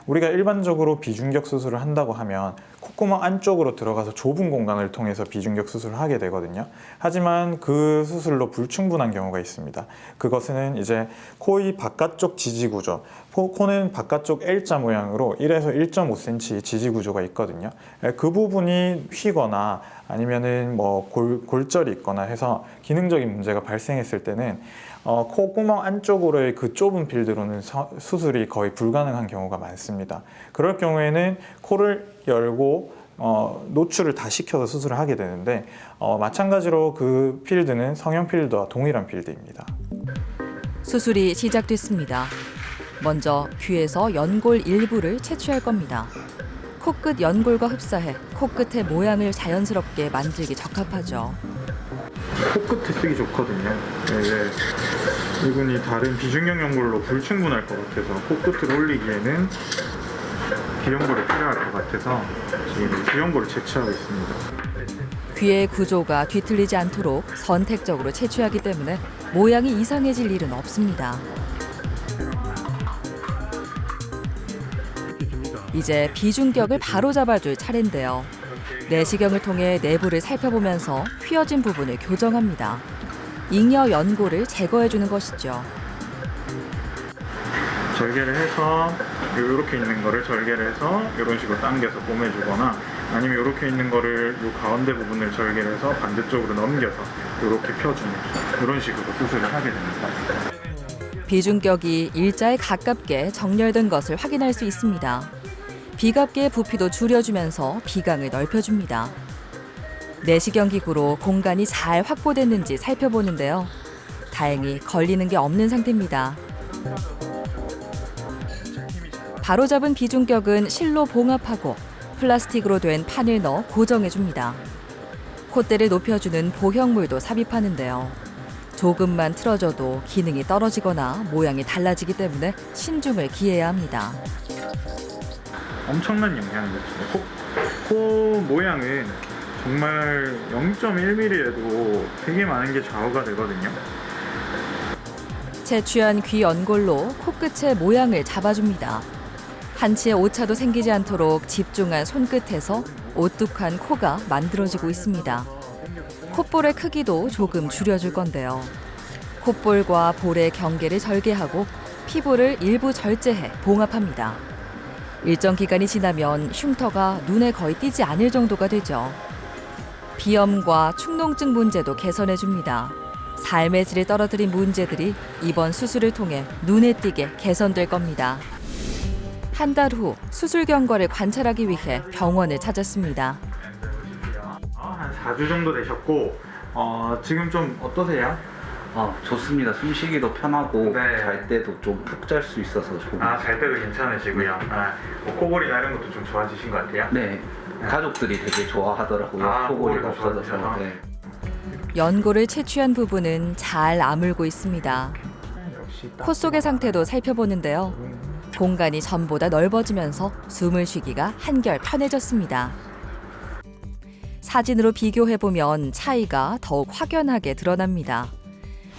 우리가 일반적으로 비중격 수술을 한다고 하면 콧구멍 안쪽으로 들어가서 좁은 공간을 통해서 비중격 수술을 하게 되거든요. 하지만 그 수술로 불충분한 경우가 있습니다. 그것은 이제 코의 바깥쪽 지지 구조, 코는 바깥쪽 L자 모양으로 1에서 1.5cm 지지 구조가 있거든요. 그 부분이 휘거나 아니면은 뭐 골절이 있거나 해서 기능적인 문제가 발생했을 때는 콧구멍 안쪽으로의 그 좁은 필드로는 수술이 거의 불가능한 경우가 많습니다. 그럴 경우에는 코를 열고 노출을 다 시켜서 수술을 하게 되는데 마찬가지로 그 필드는 성형 필드와 동일한 필드입니다. 수술이 시작됐습니다. 먼저 귀에서 연골 일부를 채취할 겁니다. 코끝 연골과 흡사해 코끝의 모양을 자연스럽게 만들기 적합하죠. 코끝에 쓰기 좋거든요. 이분이 다른 비중격 연골로 불충분할 것 같아서 코끝을 올리기에는 비연골이 필요할 것 같아서 지금 비연골을 채취하고 있습니다. 귀의 구조가 뒤틀리지 않도록 선택적으로 채취하기 때문에 모양이 이상해질 일은 없습니다. 이제 비중격을 바로잡아줄 차례인데요. 내시경을 통해 내부를 살펴보면서 휘어진 부분을 교정합니다. 잉여 연골을 제거해주는 것이죠. 절개를 해서 이렇게 있는 거를 절개를 해서 이런 식으로 당겨서 꿰매주거나 아니면 이렇게 있는 거를 이 가운데 부분을 절개를 해서 반대쪽으로 넘겨서 이렇게 펴주는 이런 식으로 수술을 하게 됩니다. 비중격이 일자에 가깝게 정렬된 것을 확인할 수 있습니다. 비갑계의 부피도 줄여주면서 비강을 넓혀줍니다. 내시경 기구로 공간이 잘 확보됐는지 살펴보는데요. 다행히 걸리는 게 없는 상태입니다. 바로잡은 비중격은 실로 봉합하고 플라스틱으로 된 판을 넣어 고정해줍니다. 콧대를 높여주는 보형물도 삽입하는데요. 조금만 틀어져도 기능이 떨어지거나 모양이 달라지기 때문에 신중을 기해야 합니다. 엄청난 영향이었죠. 코 모양은 정말 0.1mm에도 되게 많은 게 좌우가 되거든요. 채취한 귀 연골로 코끝의 모양을 잡아줍니다. 한치의 오차도 생기지 않도록 집중한 손끝에서 오뚝한 코가 만들어지고 있습니다. 콧볼의 크기도 조금 줄여줄 건데요. 콧볼과 볼의 경계를 절개하고 피부를 일부 절제해 봉합합니다. 일정 기간이 지나면 흉터가 눈에 거의 띄지 않을 정도가 되죠. 비염과 축농증 문제도 개선해줍니다. 삶의 질을 떨어뜨린 문제들이 이번 수술을 통해 눈에 띄게 개선될 겁니다. 한 달 후 수술 경과를 관찰하기 위해 병원을 찾았습니다. 한 4주 정도 되셨고 지금 좀 어떠세요? 좋습니다. 숨쉬기도 편하고 네. 잘 때도 좀 푹 잘 수 있어서 좋은 것 같아요. 잘 때도 괜찮으시고요. 코골이나 이런 것도 좀 좋아지신 것 같아요? 네. 가족들이 되게 좋아하더라고요. 코골이가 없어져서. 좋아지셔서. 네. 연골을 채취한 부분은 잘 아물고 있습니다. 코 속의 상태도 살펴보는데요. 공간이 전보다 넓어지면서 숨을 쉬기가 한결 편해졌습니다. 사진으로 비교해보면 차이가 더욱 확연하게 드러납니다.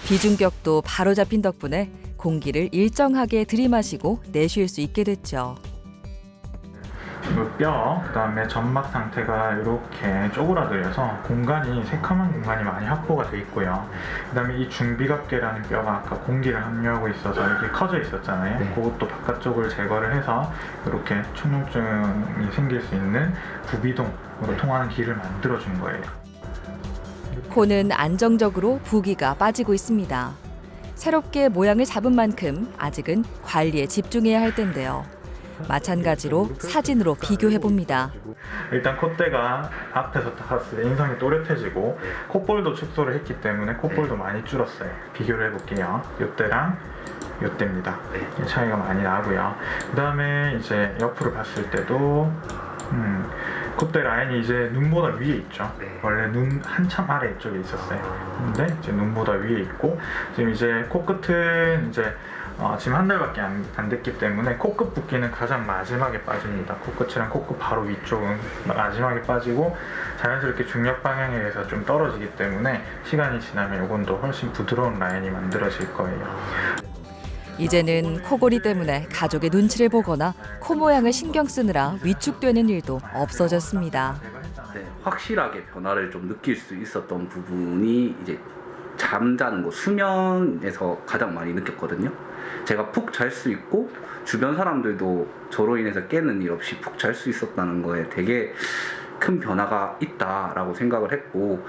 비중격도 바로 잡힌 덕분에 공기를 일정하게 들이마시고 내쉴 수 있게 됐죠. 뼈, 그다음에 점막 상태가 이렇게 쪼그라들어서 공간이 새카만 공간이 많이 확보가 돼 있고요. 그다음에 이 중비갑계라는 뼈가 아까 공기를 함유하고 있어서 이렇게 커져 있었잖아요. 네. 그것도 바깥쪽을 제거를 해서 이렇게 축농증이 생길 수 있는 부비동으로 통하는 길을 만들어 준 거예요. 코는 안정적으로 부기가 빠지고 있습니다. 새롭게 모양을 잡은 만큼 아직은 관리에 집중해야 할 텐데요. 마찬가지로 사진으로 비교해 봅니다. 일단 콧대가 앞에서 딱 봤을 때 인상이 또렷해지고 콧볼도 축소를 했기 때문에 콧볼도 많이 줄었어요. 비교를 해볼게요. 이때랑 이때입니다. 차이가 많이 나고요. 그 다음에 이제 옆으로 봤을 때도 콧대 라인이 이제 눈보다 위에 있죠. 원래 눈 한참 아래 쪽에 있었어요. 근데 이제 눈보다 위에 있고 지금 이제 코끝은 이제 지금 한 달밖에 안 됐기 때문에 코끝 붓기는 가장 마지막에 빠집니다. 코끝이랑 코끝 바로 위쪽은 마지막에 빠지고 자연스럽게 중력 방향에 의해서 좀 떨어지기 때문에 시간이 지나면 이건 더 훨씬 부드러운 라인이 만들어질 거예요. 이제는 코골이 때문에 가족의 눈치를 보거나 코 모양을 신경 쓰느라 위축되는 일도 없어졌습니다. 네, 확실하게 변화를 좀 느낄 수 있었던 부분이 이제 잠자는 거, 수면에서 가장 많이 느꼈거든요. 제가 푹 잘 수 있고 주변 사람들도 저로 인해서 깨는 일 없이 푹 잘 수 있었다는 거에 되게 큰 변화가 있다라고 생각을 했고,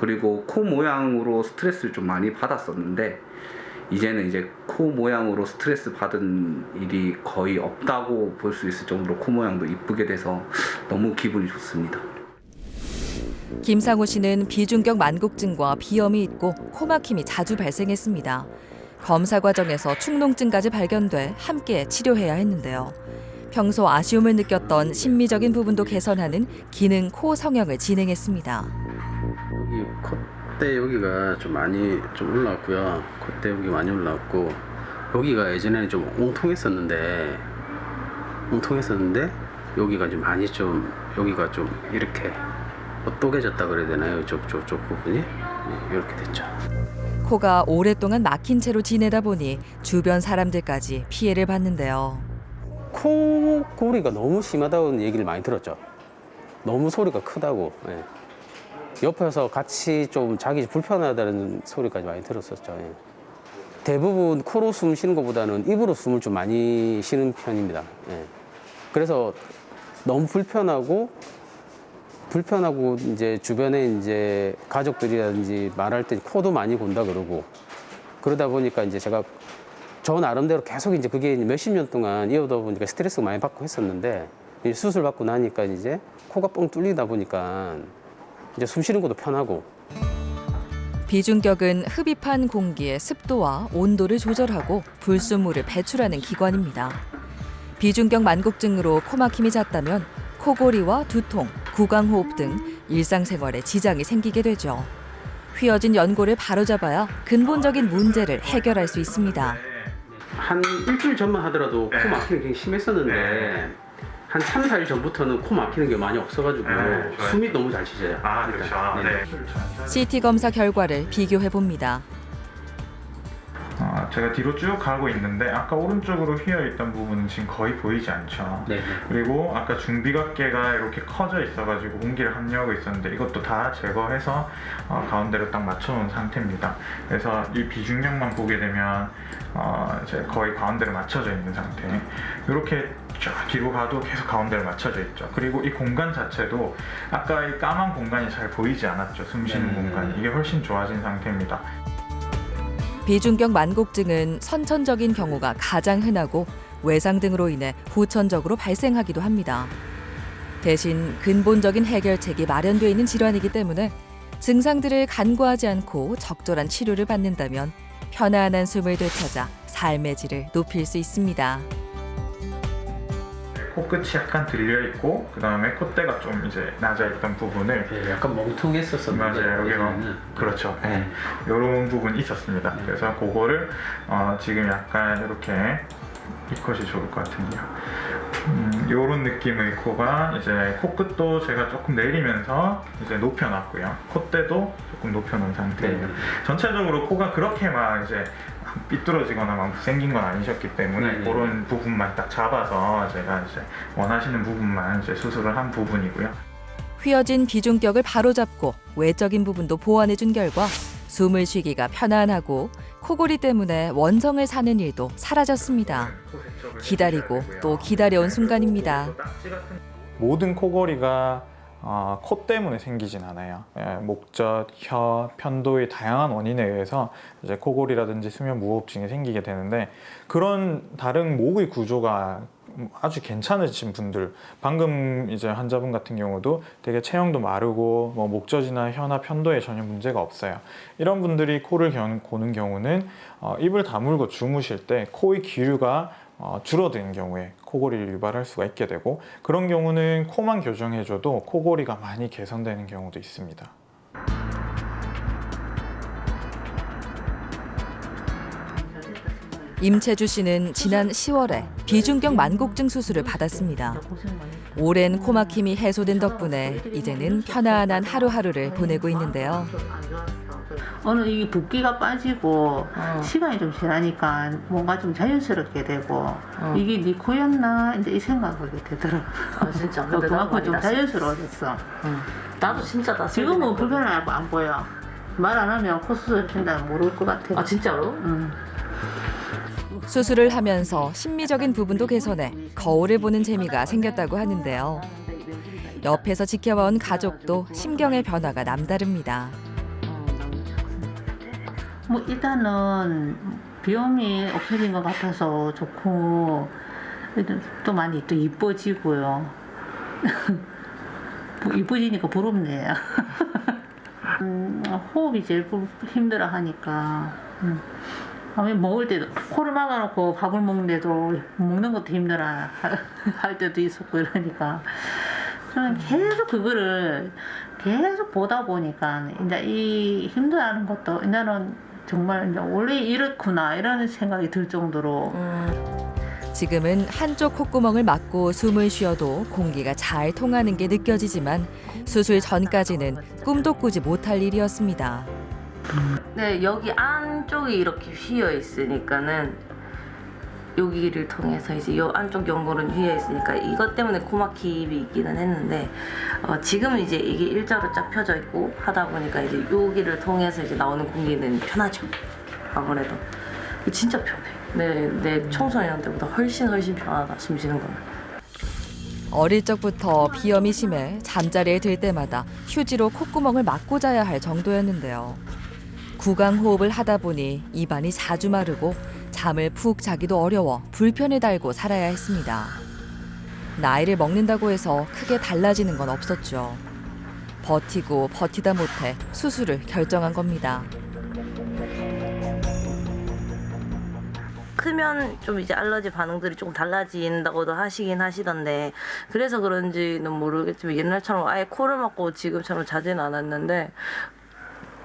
그리고 코 모양으로 스트레스를 좀 많이 받았었는데 이제는 이제 코 모양으로 스트레스 받은 일이 거의 없다고 볼 수 있을 정도로 코 모양도 이쁘게 돼서 너무 기분이 좋습니다. 김상우 씨는 비중격 만곡증과 비염이 있고 코막힘이 자주 발생했습니다. 검사 과정에서 축농증까지 발견돼 함께 치료해야 했는데요. 평소 아쉬움을 느꼈던 심미적인 부분도 개선하는 기능 코 성형을 진행했습니다. 여기 콧대 여기가 좀 많이 좀 올라왔고요. 콧대 여기 많이 올라왔고, 여기가 예전에는 좀 웅통했었는데 여기가 좀 많이 좀 여기가 좀 이렇게 또개졌다 그래야 되나요? 이쪽 부분이 이렇게 됐죠. 코가 오랫동안 막힌 채로 지내다 보니 주변 사람들까지 피해를 봤는데요. 코골이가 너무 심하다는 얘기를 많이 들었죠. 너무 소리가 크다고. 예. 옆에서 같이 좀 자기 불편하다는 소리까지 많이 들었었죠. 예. 대부분 코로 숨 쉬는 것보다는 입으로 숨을 좀 많이 쉬는 편입니다. 예. 그래서 너무 불편하고 이제 주변에 이제 가족들이라든지 말할 때 코도 많이 곤다 그러고, 그러다 보니까 이제 제가 저 나름대로 계속 이제 그게 몇십 년 동안 이어다 보니까 스트레스 많이 받고 했었는데, 수술 받고 나니까 이제 코가 뻥 뚫리다 보니까 이제 숨 쉬는 것도 편하고. 비중격은 흡입한 공기의 습도와 온도를 조절하고 불순물을 배출하는 기관입니다. 비중격 만곡증으로 코막힘이 잦다면 코골이와 두통, 구강호흡 등 일상생활에 지장이 생기게 되죠. 휘어진 연골을 바로잡아야 근본적인 문제를 해결할 수 있습니다. 한 일주일 전만 하더라도 코 막히는 게 굉장히 심했었는데 한 3, 4일 전부터는 코 막히는 게 많이 없어가지고 숨이 너무 잘 쉬져요. 그렇죠. 네. CT 검사 결과를 비교해 봅니다. 제가 뒤로 쭉 가고 있는데 아까 오른쪽으로 휘어있던 부분은 지금 거의 보이지 않죠. 네. 그리고 아까 중비각계가 이렇게 커져 있어가지고 공기를 함유하고 있었는데 이것도 다 제거해서 가운데로 딱 맞춰놓은 상태입니다. 그래서 이 비중력만 보게 되면 이제 거의 가운데로 맞춰져 있는 상태. 이렇게 쫙 뒤로 가도 계속 가운데로 맞춰져 있죠. 그리고 이 공간 자체도 아까 이 까만 공간이 잘 보이지 않았죠. 숨 쉬는 공간. 이게 훨씬 좋아진 상태입니다. 비중격 만곡증은 선천적인 경우가 가장 흔하고 외상 등으로 인해 후천적으로 발생하기도 합니다. 대신 근본적인 해결책이 마련되어 있는 질환이기 때문에 증상들을 간과하지 않고 적절한 치료를 받는다면 편안한 숨을 되찾아 삶의 질을 높일 수 있습니다. 코끝이 약간 들려 있고 그 다음에 콧대가 좀 이제 낮아 있던 부분을 약간 멍텅했었었는데 맞아요. 여기가 그렇죠. 이런 부분이 있었습니다. 그래서 그거를 지금 약간 이렇게 이 컷이 좋을 것 같은데요. 이런 느낌의 코가 이제 코끝도 제가 조금 내리면서 이제 높여놨고요. 콧대도 조금 높여놓은 상태예요. 전체적으로 코가 그렇게 막 이제 삐뚤어지거나 막 생긴 건 아니셨기 때문에 그런 부분만 딱 잡아서 제가 이제 원하시는 부분만 이제 수술을 한 부분이고요. 휘어진 비중격을 바로잡고 외적인 부분도 보완해준 결과 숨을 쉬기가 편안하고 코골이 때문에 원성을 사는 일도 사라졌습니다. 기다리고 또 기다려온 순간입니다. 모든 코골이가 코 때문에 생기진 않아요. 목젖, 혀, 편도의 다양한 원인에 의해서 이제 코골이라든지 수면 무호흡증이 생기게 되는데 그런 다른 목의 구조가 아주 괜찮으신 분들, 방금 이제 환자분 같은 경우도 되게 체형도 마르고 뭐 목젖이나 혀나 편도에 전혀 문제가 없어요. 이런 분들이 코를 고는 경우는 입을 다물고 주무실 때 코의 기류가 줄어드는 경우에 코골이를 유발할 수가 있게 되고 그런 경우는 코만 교정해줘도 코골이가 많이 개선되는 경우도 있습니다. 임채주 씨는 지난 10월에 비중격 만곡증 수술을 받았습니다. 오랜 코막힘이 해소된 덕분에 이제는 편안한 하루하루를 보내고 있는데요. 어느 이 붓기가 빠지고 시간이 좀 지나니까 뭔가 좀 자연스럽게 되고 이게 네 코였나 이제 이 생각하게 되더라고. 진짜. 그만큼 좀 자연스러워졌어. 나도 진짜 나 지금은 불편하고 안 보여. 말 안 하면 코 수술 된다면 모를 것 같아. 진짜로? 수술을 하면서 심미적인 부분도 개선해 거울을 보는 재미가 생겼다고 하는데요. 옆에서 지켜본 가족도 심경의 변화가 남다릅니다. 뭐 일단은 비염이 없어진 것 같아서 좋고 또 많이 또 이뻐지고요. 뭐 이뻐지니까 부럽네요. 호흡이 제일 힘들어 하니까 먹을 때도 코를 막아놓고 밥을 먹는데도 먹는 것도 힘들어 할 때도 있었고 이러니까 저는 계속 그거를 계속 보다 보니까 이제 이 힘들어하는 것도 이제는 정말 이제 원래 이렇구나 이런 생각이 들 정도로 지금은 한쪽 콧구멍을 막고 숨을 쉬어도 공기가 잘 통하는 게 느껴지지만 수술 전까지는 꿈도 꾸지 못할 일이었습니다. 네, 여기 안쪽이 이렇게 휘어 있으니까는 여기를 통해서 이제 이 안쪽 연골은 휘어 있으니까 이것 때문에 코막힘이 있기는 했는데 지금은 이제 이게 일자로 쫙 펴져 있고 하다 보니까 이제 여기를 통해서 이제 나오는 공기는 편하죠. 아무래도 진짜 편해. 내 청소년 때보다 훨씬 편하다. 숨 쉬는 거는. 어릴 적부터 비염이 심해 잠자리에 들 때마다 휴지로 콧구멍을 막고 자야 할 정도였는데요. 구강호흡을 하다 보니 입안이 자주 마르고 잠을 푹 자기도 어려워 불편을 달고 살아야 했습니다. 나이를 먹는다고 해서 크게 달라지는 건 없었죠. 버티고 버티다 못해 수술을 결정한 겁니다. 크면 좀 이제 알러지 반응들이 조금 달라진다고도 하시긴 하시던데 그래서 그런지는 모르겠지만 옛날처럼 아예 코를 막고 지금처럼 자진 않았는데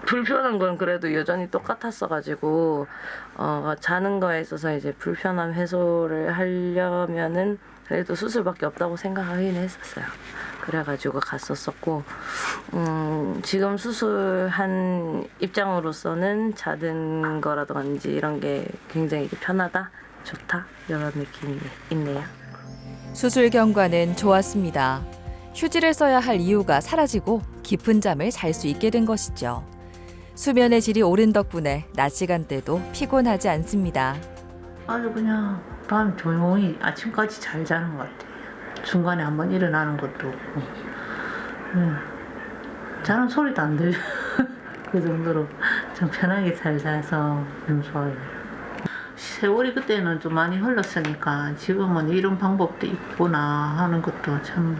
불편한 건 그래도 여전히 똑같았어가지고 자는 거에 있어서 이제 불편함 해소를 하려면은 그래도 수술밖에 없다고 생각하긴 했었어요. 그래가지고 갔었었고 지금 수술한 입장으로서는 자는 거라든지 이런 게 굉장히 편하다, 좋다 이런 느낌이 있네요. 수술 경과는 좋았습니다. 휴지를 써야 할 이유가 사라지고 깊은 잠을 잘 수 있게 된 것이죠. 수면의 질이 오른 덕분에 낮 시간대도 피곤하지 않습니다. 아주 그냥 밤 조용히 아침까지 잘 자는 것 같아요. 중간에 한번 일어나는 것도 없고 자는 소리도 안 들려. 그 정도로 좀 편하게 잘 자서 좀 좋아요. 세월이 그때는 좀 많이 흘렀으니까 지금은 이런 방법도 있구나 하는 것도 참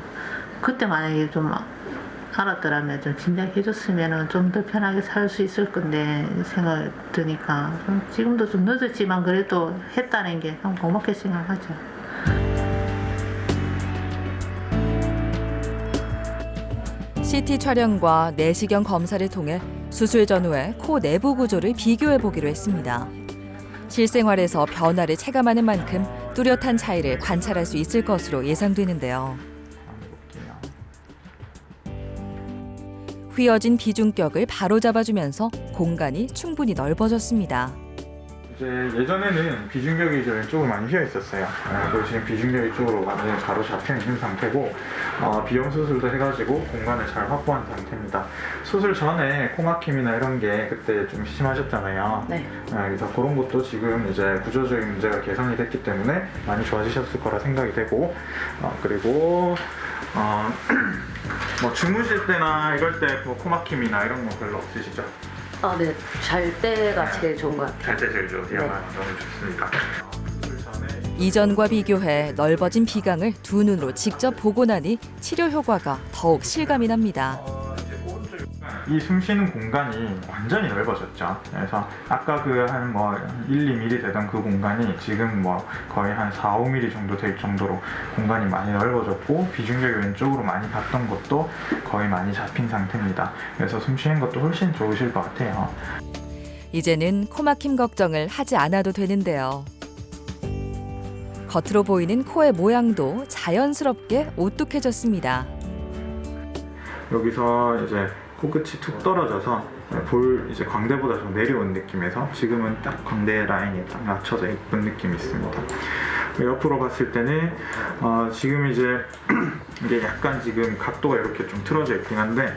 그때 만약에 좀 알았더라면 좀 진작해줬으면 좀 더 편하게 살 수 있을 건데 생각 드니까 지금도 좀 늦었지만 그래도 했다는 게 참 고맙게 생각하죠. CT 촬영과 내시경 검사를 통해 수술 전후의 코 내부 구조를 비교해 보기로 했습니다. 실생활에서 변화를 체감하는 만큼 뚜렷한 차이를 관찰할 수 있을 것으로 예상되는데요. 휘어진 비중격을 바로 잡아주면서 공간이 충분히 넓어졌습니다. 이제 예전에는 비중격이 이제 왼쪽으로 많이 휘어 있었어요. 그리고 지금 비중격이 쪽으로 완전히 바로 잡혀 있는 상태고 비염 수술도 해가지고 공간을 잘 확보한 상태입니다. 수술 전에 코막힘이나 이런 게 그때 좀 심하셨잖아요. 네. 그래서 그런 것도 지금 이제 구조적인 문제가 개선이 됐기 때문에 많이 좋아지셨을 거라 생각이 되고 그리고 뭐 주무실 때나 이럴 때 뭐 코막힘이나 이런 거 별로 없으시죠? 네. 잘 때가 제일 좋은 것 같아요. 잘 때 제일 좋으세요? 네. 너무 좋습니다. 이전과 비교해 넓어진 비강을 두 눈으로 직접 보고 나니 치료 효과가 더욱 실감이 납니다. 이 숨 쉬는 공간이 완전히 넓어졌죠. 그래서 아까 그 한 뭐 1, 2mm 되던 그 공간이 지금 뭐 거의 한 4, 5mm 정도 될 정도로 공간이 많이 넓어졌고 비중격이 왼쪽으로 많이 갔던 것도 거의 많이 잡힌 상태입니다. 그래서 숨 쉬는 것도 훨씬 좋으실 것 같아요. 이제는 코막힘 걱정을 하지 않아도 되는데요. 겉으로 보이는 코의 모양도 자연스럽게 오뚝해졌습니다. 여기서 이제 코끝이 툭 떨어져서 이제 광대보다 좀 내려온 느낌에서 지금은 딱 광대 라인이 딱 맞춰져 예쁜 느낌이 있습니다. 옆으로 봤을 때는 지금 이제 이게 약간 지금 각도가 이렇게 좀 틀어져 있긴 한데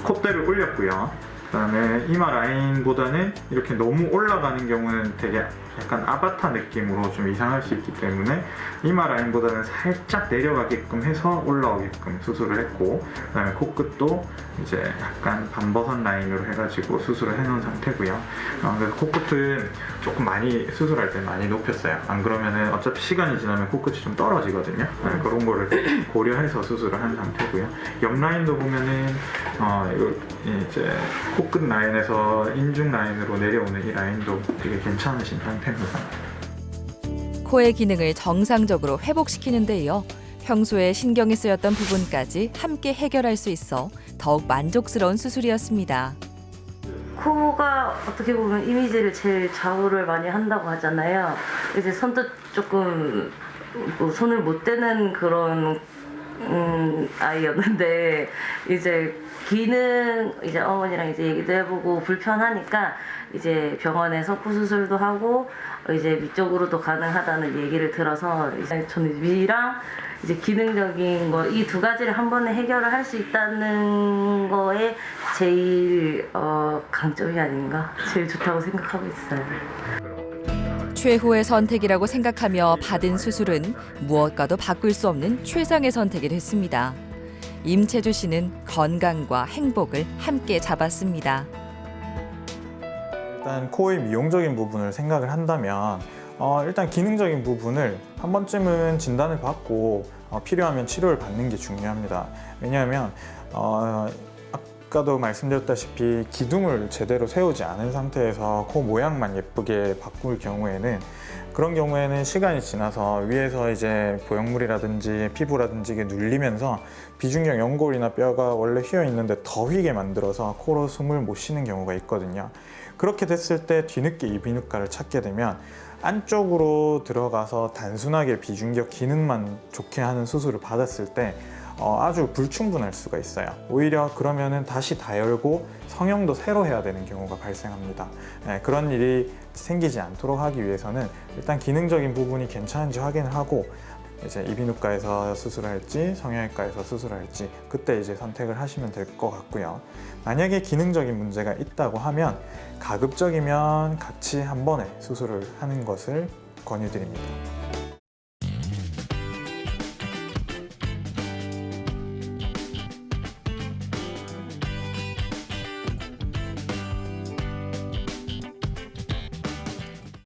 콧대를 올렸고요. 그다음에 이마 라인보다는 이렇게 너무 올라가는 경우는 되게 약간 아바타 느낌으로 좀 이상할 수 있기 때문에 이마 라인보다는 살짝 내려가게끔 해서 올라오게끔 수술을 했고 그다음에 코끝도 이제 약간 반버선 라인으로 해가지고 수술을 해놓은 상태고요. 그래서 코끝은 조금 많이 수술할 때 많이 높였어요. 안 그러면은 어차피 시간이 지나면 코끝이 좀 떨어지거든요. 그런 거를 고려해서 수술을 한 상태고요. 옆 라인도 보면은 이제 코끝 라인에서 인중 라인으로 내려오는 이 라인도 되게 괜찮으신 상태입니다. 코의 기능을 정상적으로 회복시키는 데 이어 평소에 신경이 쓰였던 부분까지 함께 해결할 수 있어 더욱 만족스러운 수술이었습니다. 코가 어떻게 보면 이미지를 제일 좌우를 많이 한다고 하잖아요. 이제 손도 조금 뭐 손을 못 대는 그런 아이였는데 이제 기능 이제 어머니랑 이제 얘기도 해보고 불편하니까 이제 병원에서 코 수술도 하고 이제 위쪽으로도 가능하다는 얘기를 들어서 이제 저는 위랑 이제 기능적인 거 이 두 가지를 한 번에 해결을 할 수 있다는 거에 제일 강점이 아닌가 제일 좋다고 생각하고 있어요. 최후의 선택이라고 생각하며 받은 수술은 무엇과도 바꿀 수 없는 최상의 선택이 됐습니다. 임채주 씨는 건강과 행복을 함께 잡았습니다. 일단 코의 미용적인 부분을 생각을 한다면 일단 기능적인 부분을 한 번쯤은 진단을 받고 필요하면 치료를 받는 게 중요합니다. 왜냐하면 아까도 말씀드렸다시피 기둥을 제대로 세우지 않은 상태에서 코 모양만 예쁘게 바꿀 경우에는 그런 경우에는 시간이 지나서 위에서 이제 보형물이라든지 피부라든지 이게 눌리면서 비중격 연골이나 뼈가 원래 휘어 있는데 더 휘게 만들어서 코로 숨을 못 쉬는 경우가 있거든요. 그렇게 됐을 때 뒤늦게 이비인후과를 찾게 되면 안쪽으로 들어가서 단순하게 비중격 기능만 좋게 하는 수술을 받았을 때 아주 불충분할 수가 있어요. 오히려 그러면은 다시 다 열고 성형도 새로 해야 되는 경우가 발생합니다. 그런 일이 생기지 않도록 하기 위해서는 일단 기능적인 부분이 괜찮은지 확인을 하고 이제 이비인후과에서 수술할지 성형외과에서 수술할지 그때 이제 선택을 하시면 될 것 같고요. 만약에 기능적인 문제가 있다고 하면 가급적이면 같이 한 번에 수술을 하는 것을 권유드립니다.